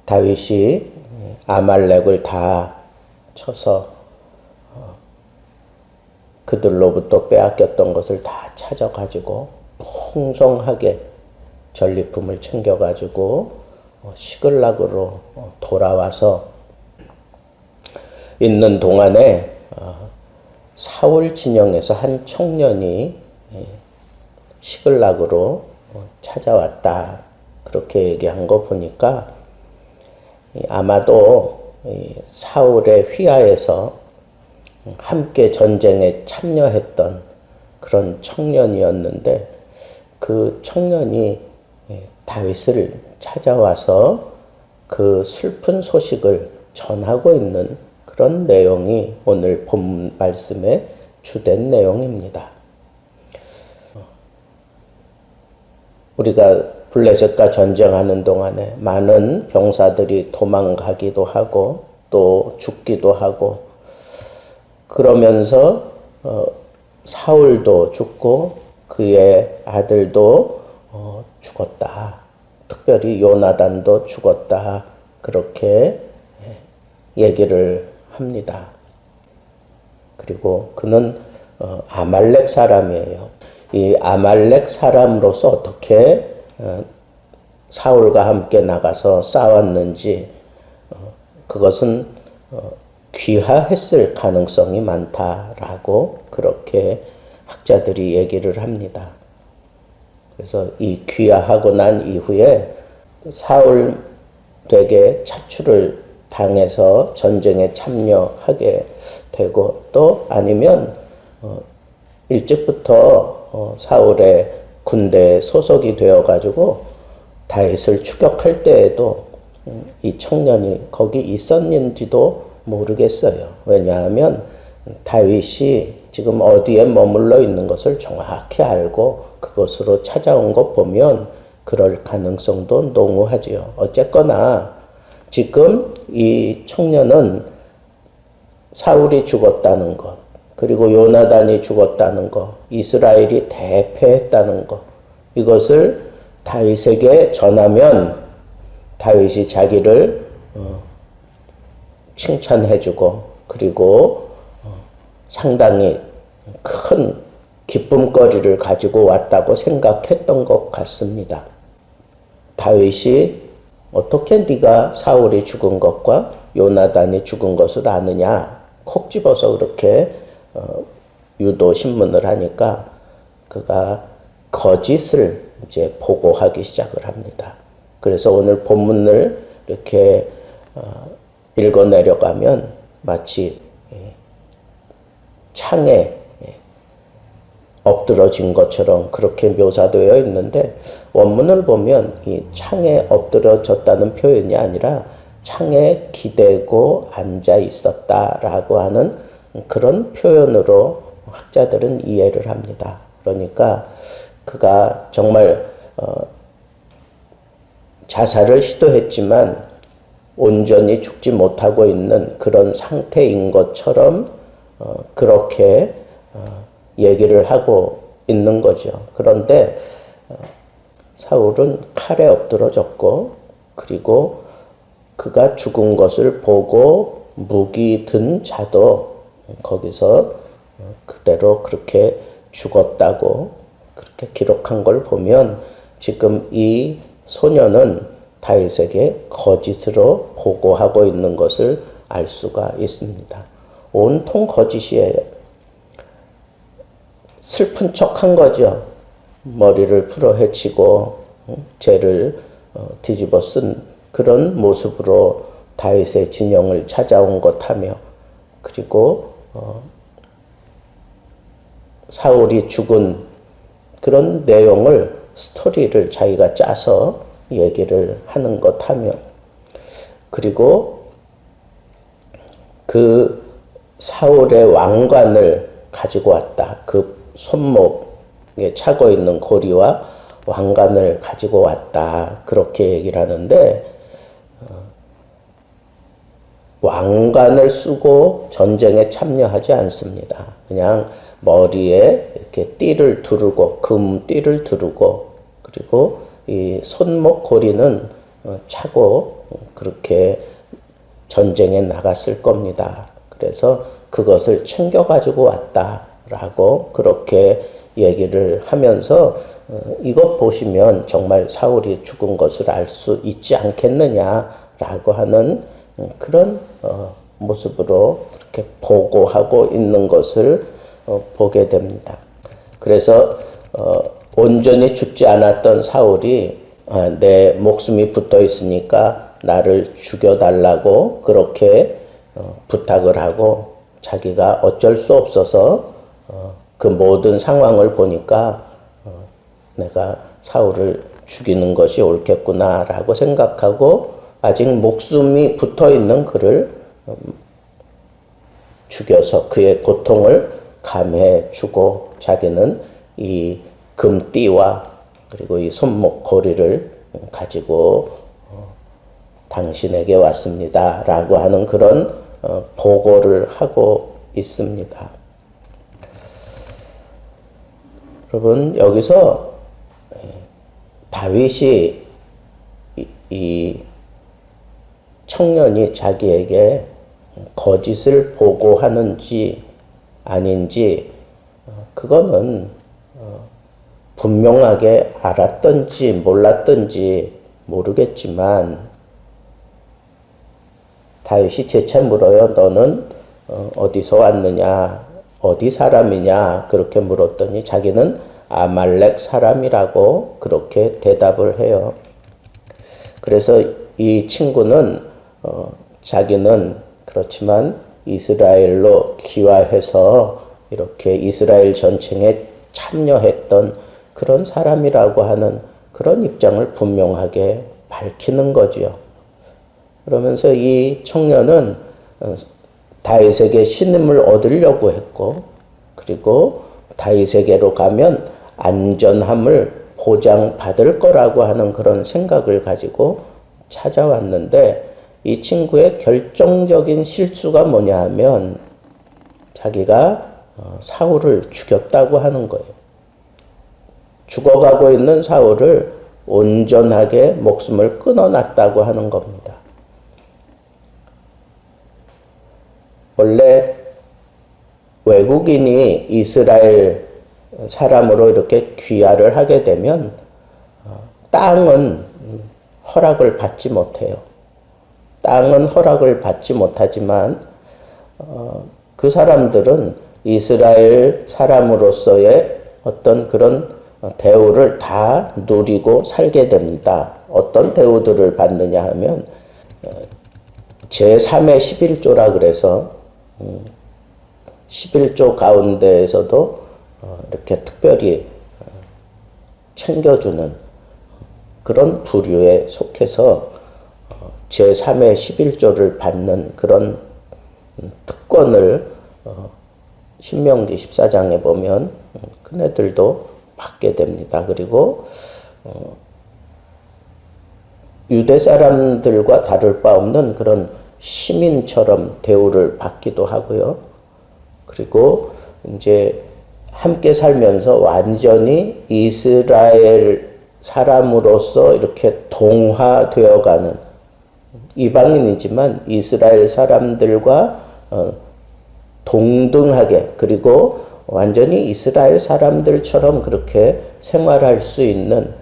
다윗이 아말렉을 다 쳐서 그들로부터 빼앗겼던 것을 다 찾아가지고 풍성하게 전리품을 챙겨가지고 시글락으로 돌아와서 있는 동안에 사울 진영에서 한 청년이 시글락으로 찾아왔다. 그렇게 얘기한 거 보니까 아마도 사울의 휘하에서 함께 전쟁에 참여했던 그런 청년이었는데 그 청년이 다윗을 찾아와서 그 슬픈 소식을 전하고 있는 그런 내용이 오늘 본 말씀의 주된 내용입니다. 우리가 블레셋과 전쟁하는 동안에 많은 병사들이 도망가기도 하고 또 죽기도 하고 그러면서 사울도 죽고 그의 아들도 죽었다. 특별히 요나단도 죽었다. 그렇게 얘기를 합니다. 그리고 그는 아말렉 사람이에요. 이 아말렉 사람으로서 어떻게 사울과 함께 나가서 싸웠는지 그것은 귀화했을 가능성이 많다라고 그렇게 학자들이 얘기를 합니다. 그래서 이 귀화하고 난 이후에 사울에게 차출을 당해서 전쟁에 참여하게 되고 또 아니면 일찍부터 사울의 군대에 소속이 되어가지고 다윗을 추격할 때에도 이 청년이 거기 있었는지도 모르겠어요. 왜냐하면 다윗이 지금 어디에 머물러 있는 것을 정확히 알고 그곳으로 찾아온 것 보면 그럴 가능성도 농후하지요. 어쨌거나 지금 이 청년은 사울이 죽었다는 것, 그리고 요나단이 죽었다는 것, 이스라엘이 대패했다는 것, 이것을 다윗에게 전하면 다윗이 자기를 칭찬해주고 그리고 상당히 큰 기쁨거리를 가지고 왔다고 생각했던 것 같습니다. 다윗이 어떻게 네가 사울이 죽은 것과 요나단이 죽은 것을 아느냐 콕 집어서 그렇게 유도 신문을 하니까 그가 거짓을 이제 보고하기 시작을 합니다. 그래서 오늘 본문을 이렇게 읽어 내려가면 마치 창에 엎드러진 것처럼 그렇게 묘사되어 있는데 원문을 보면 이 창에 엎드러졌다는 표현이 아니라 창에 기대고 앉아 있었다라고 하는 그런 표현으로 학자들은 이해를 합니다. 그러니까 그가 정말 자살을 시도했지만 온전히 죽지 못하고 있는 그런 상태인 것처럼 그렇게 얘기를 하고 있는 거죠. 그런데 사울은 칼에 엎드러졌고 그리고 그가 죽은 것을 보고 무기 든 자도 거기서 그대로 그렇게 죽었다고 그렇게 기록한 걸 보면 지금 이 소년은 다윗에게 거짓으로 보고하고 있는 것을 알 수가 있습니다. 온통 거짓이에요. 슬픈 척한 거죠. 머리를 풀어 헤치고 죄를 뒤집어 쓴 그런 모습으로 다윗의 진영을 찾아온 것하며 그리고 사울이 죽은 그런 내용을 스토리를 자기가 짜서 얘기를 하는 것하며 그리고 그 사울의 왕관을 가지고 왔다. 그 손목에 차고 있는 고리와 왕관을 가지고 왔다. 그렇게 얘기를 하는데 왕관을 쓰고 전쟁에 참여하지 않습니다. 그냥 머리에 이렇게 띠를 두르고 금띠를 두르고 그리고 이 손목 고리는 차고 그렇게 전쟁에 나갔을 겁니다. 그래서 그것을 챙겨가지고 왔다라고 그렇게 얘기를 하면서 이것 보시면 정말 사울이 죽은 것을 알 수 있지 않겠느냐라고 하는 그런 모습으로 그렇게 보고하고 있는 것을 보게 됩니다. 그래서 온전히 죽지 않았던 사울이 내 목숨이 붙어 있으니까 나를 죽여달라고 그렇게 부탁을 하고 자기가 어쩔 수 없어서 그 모든 상황을 보니까 내가 사울을 죽이는 것이 옳겠구나라고 생각하고 아직 목숨이 붙어 있는 그를 죽여서 그의 고통을 감해 주고 자기는 이 금띠와 그리고 이 손목 고리를 가지고 당신에게 왔습니다 라고 하는 그런 보고를 하고 있습니다. 여러분, 여기서 다윗이 이 청년이 자기에게 거짓을 보고하는지 아닌지 그거는 분명하게 알았던지 몰랐던지 모르겠지만 다윗이 재차 물어요. 너는 어디서 왔느냐? 어디 사람이냐? 그렇게 물었더니 자기는 아말렉 사람이라고 그렇게 대답을 해요. 그래서 이 친구는 자기는 그렇지만 이스라엘로 귀화해서 이렇게 이스라엘 전쟁에 참여했던 그런 사람이라고 하는 그런 입장을 분명하게 밝히는 거지요. 그러면서 이 청년은 다윗에게 신임을 얻으려고 했고 그리고 다윗에게로 가면 안전함을 보장받을 거라고 하는 그런 생각을 가지고 찾아왔는데 이 친구의 결정적인 실수가 뭐냐 하면 자기가 사울을 죽였다고 하는 거예요. 죽어가고 있는 사울을 온전하게 목숨을 끊어놨다고 하는 겁니다. 원래 외국인이 이스라엘 사람으로 이렇게 귀화를 하게 되면 땅은 허락을 받지 못해요. 땅은 허락을 받지 못하지만 그 사람들은 이스라엘 사람으로서의 어떤 그런 대우를 다 누리고 살게 됩니다. 어떤 대우들을 받느냐 하면 제3의 11조라 그래서 11조 가운데에서도 이렇게 특별히 챙겨주는 그런 부류에 속해서 제3의 11조를 받는 그런 특권을 신명기 14장에 보면 그네들도 받게 됩니다. 그리고 유대 사람들과 다를 바 없는 그런 시민처럼 대우를 받기도 하고요. 그리고 이제 함께 살면서 완전히 이스라엘 사람으로서 이렇게 동화되어가는 이방인이지만 이스라엘 사람들과 동등하게 그리고 완전히 이스라엘 사람들처럼 그렇게 생활할 수 있는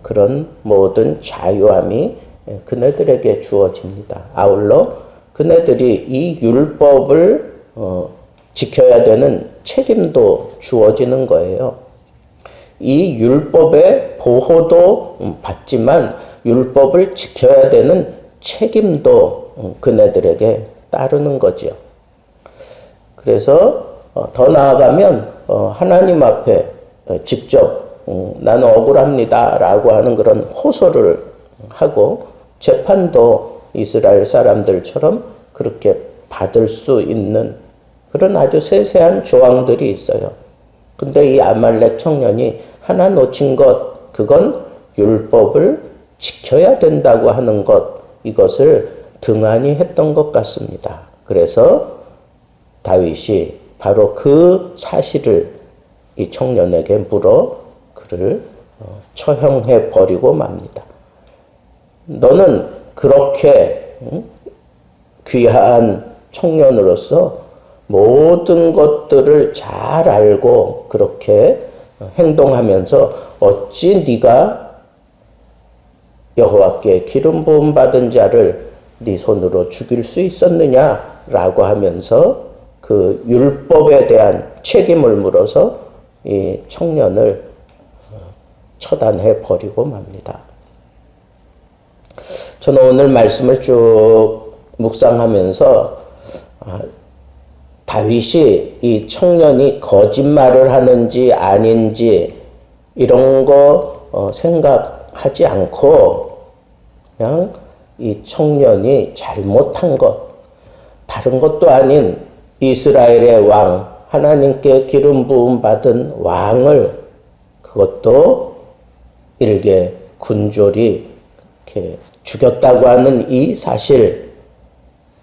그런 모든 자유함이 그네들에게 주어집니다. 아울러 그네들이 이 율법을 지켜야 되는 책임도 주어지는 거예요. 이 율법의 보호도 받지만 율법을 지켜야 되는 책임도 그네들에게 따르는 거죠. 그래서 더 나아가면 하나님 앞에 직접 나는 억울합니다 라고 하는 그런 호소를 하고 재판도 이스라엘 사람들처럼 그렇게 받을 수 있는 그런 아주 세세한 조항들이 있어요. 근데 이 아말렉 청년이 하나 놓친 것, 그건 율법을 지켜야 된다고 하는 것, 이것을 등한히 했던 것 같습니다. 그래서 다윗이 바로 그 사실을 이 청년에게 물어 그를 처형해 버리고 맙니다. 너는 그렇게 귀한 청년으로서 모든 것들을 잘 알고 그렇게 행동하면서 어찌 네가 여호와께 기름 부음 받은 자를 네 손으로 죽일 수 있었느냐라고 하면서 그 율법에 대한 책임을 물어서 이 청년을 처단해 버리고 맙니다. 저는 오늘 말씀을 쭉 묵상하면서 다윗이 이 청년이 거짓말을 하는지 아닌지 이런 거 생각하지 않고 그냥 이 청년이 잘못한 것, 다른 것도 아닌 이스라엘의 왕, 하나님께 기름 부음 받은 왕을 그것도 일개 군졸이 이렇게 죽였다고 하는 이 사실,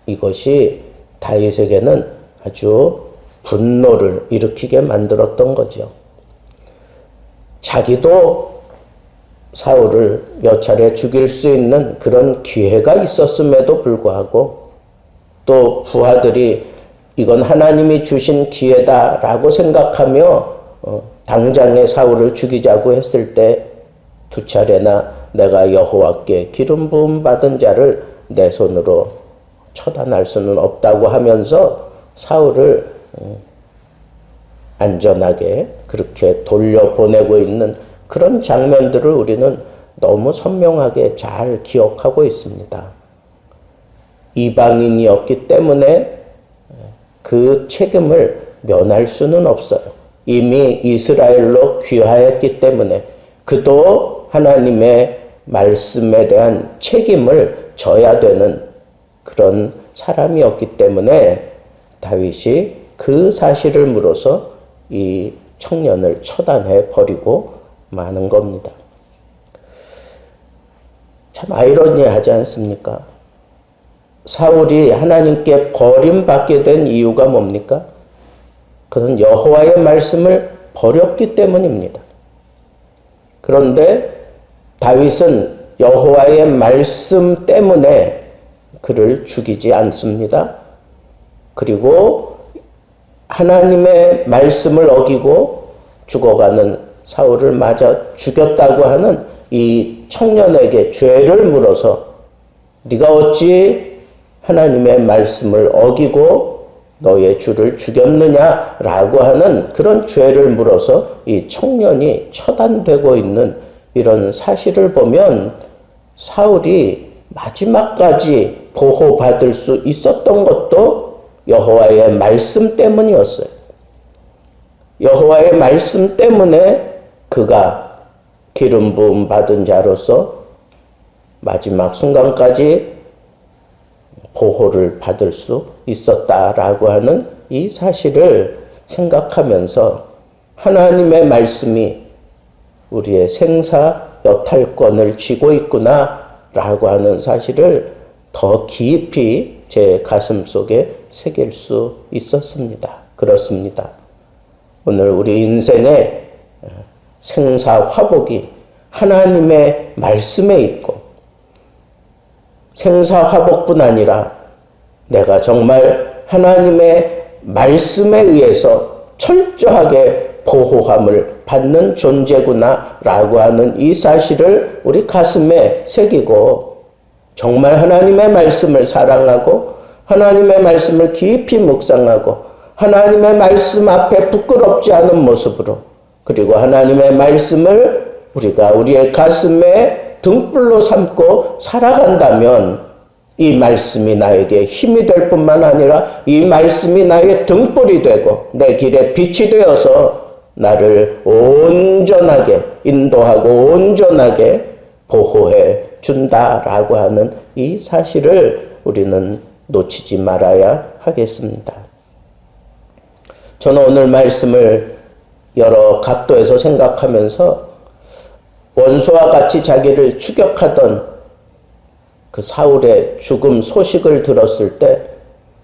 이것이 다윗에게는 아주 분노를 일으키게 만들었던 거죠. 자기도 사울을 몇 차례 죽일 수 있는 그런 기회가 있었음에도 불구하고 또 부하들이 이건 하나님이 주신 기회다라고 생각하며 당장에 사울을 죽이자고 했을 때 두 차례나 내가 여호와께 기름 부음 받은 자를 내 손으로 처단할 수는 없다고 하면서 사울을 안전하게 그렇게 돌려보내고 있는 그런 장면들을 우리는 너무 선명하게 잘 기억하고 있습니다. 이방인이었기 때문에 그 책임을 면할 수는 없어요. 이미 이스라엘로 귀화했기 때문에 그도 하나님의 말씀에 대한 책임을 져야 되는 그런 사람이었기 때문에 다윗이 그 사실을 물어서 이 청년을 처단해 버리고 마는 겁니다. 참 아이러니하지 않습니까? 사울이 하나님께 버림받게 된 이유가 뭡니까? 그는 여호와의 말씀을 버렸기 때문입니다. 그런데 다윗은 여호와의 말씀 때문에 그를 죽이지 않습니다. 그리고 하나님의 말씀을 어기고 죽어가는 사울을 마저 죽였다고 하는 이 청년에게 죄를 물어서 네가 어찌 하나님의 말씀을 어기고 너의 주를 죽였느냐라고 하는 그런 죄를 물어서 이 청년이 처단되고 있는 이런 사실을 보면 사울이 마지막까지 보호받을 수 있었던 것도 여호와의 말씀 때문이었어요. 여호와의 말씀 때문에 그가 기름 부음 받은 자로서 마지막 순간까지 보호를 받을 수 있었다라고 하는 이 사실을 생각하면서 하나님의 말씀이 우리의 생사 여탈권을 쥐고 있구나라고 하는 사실을 더 깊이 제 가슴 속에 새길 수 있었습니다. 그렇습니다. 오늘 우리 인생의 생사 화복이 하나님의 말씀에 있고 생사 화복뿐 아니라 내가 정말 하나님의 말씀에 의해서 철저하게 보호함을 받는 존재구나라고 하는 이 사실을 우리 가슴에 새기고 정말 하나님의 말씀을 사랑하고 하나님의 말씀을 깊이 묵상하고 하나님의 말씀 앞에 부끄럽지 않은 모습으로 그리고 하나님의 말씀을 우리가 우리의 가슴에 등불로 삼고 살아간다면 이 말씀이 나에게 힘이 될 뿐만 아니라 이 말씀이 나의 등불이 되고 내 길에 빛이 되어서 나를 온전하게 인도하고 온전하게 보호해 준다라고 하는 이 사실을 우리는 놓치지 말아야 하겠습니다. 저는 오늘 말씀을 여러 각도에서 생각하면서 원수와 같이 자기를 추격하던 그 사울의 죽음 소식을 들었을 때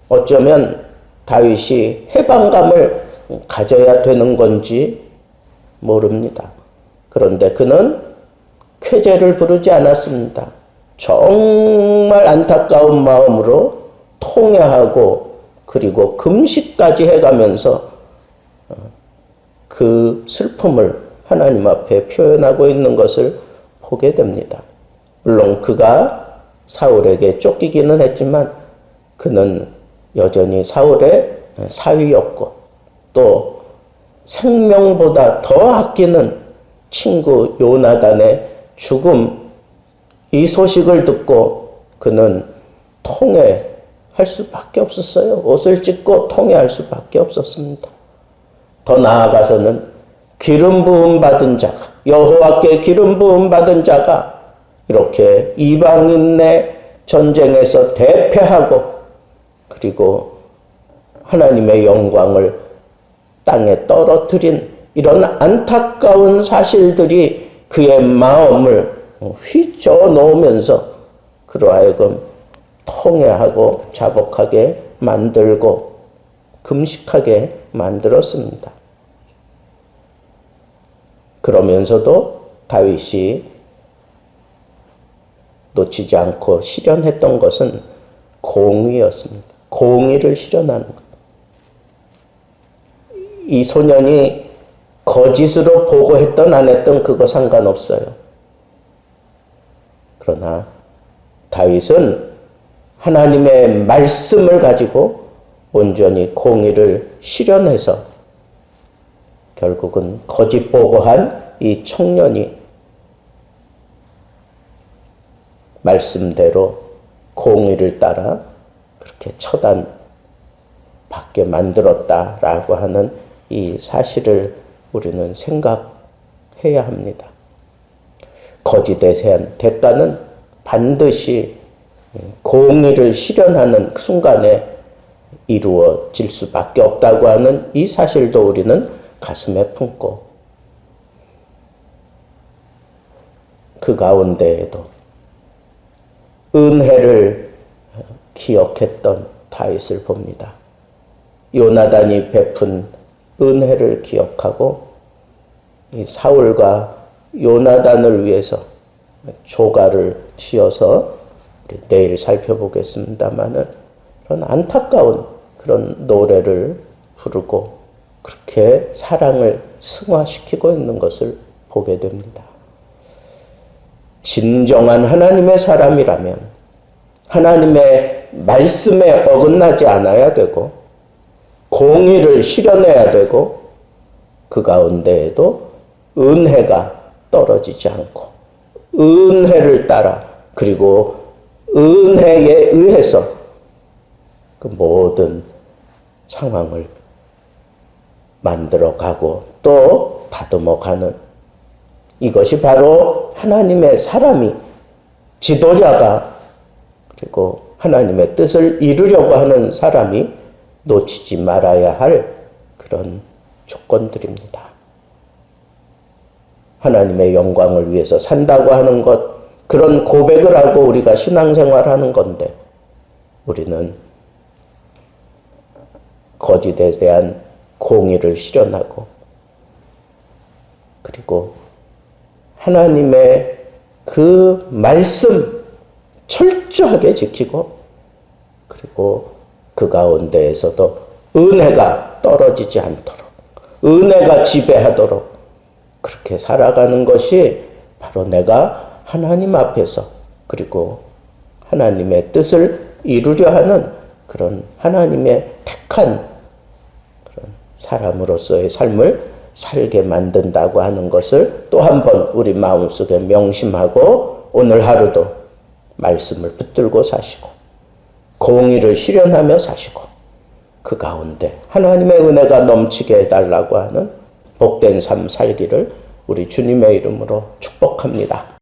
어쩌면 다윗이 해방감을 가져야 되는 건지 모릅니다. 그런데 그는 쾌재를 부르지 않았습니다. 정말 안타까운 마음으로 통회하고 그리고 금식까지 해가면서 그 슬픔을 하나님 앞에 표현하고 있는 것을 보게 됩니다. 물론 그가 사울에게 쫓기기는 했지만 그는 여전히 사울의 사위였고 또 생명보다 더 아끼는 친구 요나단의 죽음, 이 소식을 듣고 그는 통회할 수밖에 없었어요. 옷을 찢고 통회할 수밖에 없었습니다. 더 나아가서는 기름 부음 받은 자가, 여호와께 기름 부음 받은 자가 이렇게 이방인의 전쟁에서 대패하고 그리고 하나님의 영광을 땅에 떨어뜨린 이런 안타까운 사실들이 그의 마음을 휘저어 놓으면서 그로 하여금 통회하고 자복하게 만들고 금식하게 만들었습니다. 그러면서도 다윗이 놓치지 않고 실현했던 것은 공의였습니다. 공의를 실현하는 것. 이 소년이 거짓으로 보고했던 안 했던 그거 상관없어요. 그러나 다윗은 하나님의 말씀을 가지고 온전히 공의를 실현해서 결국은 거짓 보고한 이 청년이 말씀대로 공의를 따라 그렇게 처단받게 만들었다라고 하는 이 사실을 우리는 생각해야 합니다. 거짓에 대한 대가는 반드시 공의를 실현하는 순간에 이루어질 수밖에 없다고 하는 이 사실도 우리는 가슴에 품고 그 가운데에도 은혜를 기억했던 다윗을 봅니다. 요나단이 베푼 은혜를 기억하고 이 사울과 요나단을 위해서 조가를 지어서 내일 살펴보겠습니다마는 그런 안타까운 그런 노래를 부르고 그렇게 사랑을 승화시키고 있는 것을 보게 됩니다. 진정한 하나님의 사람이라면 하나님의 말씀에 어긋나지 않아야 되고 공의를 실현해야 되고 그 가운데에도 은혜가 떨어지지 않고 은혜를 따라 그리고 은혜에 의해서 그 모든 상황을 만들어가고 또 다듬어가는 이것이 바로 하나님의 사람이 지도자가 그리고 하나님의 뜻을 이루려고 하는 사람이 놓치지 말아야 할 그런 조건들입니다. 하나님의 영광을 위해서 산다고 하는 것, 그런 고백을 하고 우리가 신앙생활하는 건데 우리는 거짓에 대한 공의를 실현하고 그리고 하나님의 그 말씀 철저하게 지키고 그리고 그 가운데에서도 은혜가 떨어지지 않도록 은혜가 지배하도록 그렇게 살아가는 것이 바로 내가 하나님 앞에서 그리고 하나님의 뜻을 이루려 하는 그런 하나님의 택한 그런 사람으로서의 삶을 살게 만든다고 하는 것을 또 한 번 우리 마음속에 명심하고 오늘 하루도 말씀을 붙들고 사시고 공의를 실현하며 사시고 그 가운데 하나님의 은혜가 넘치게 해달라고 하는 복된 삶 살기를 우리 주님의 이름으로 축복합니다.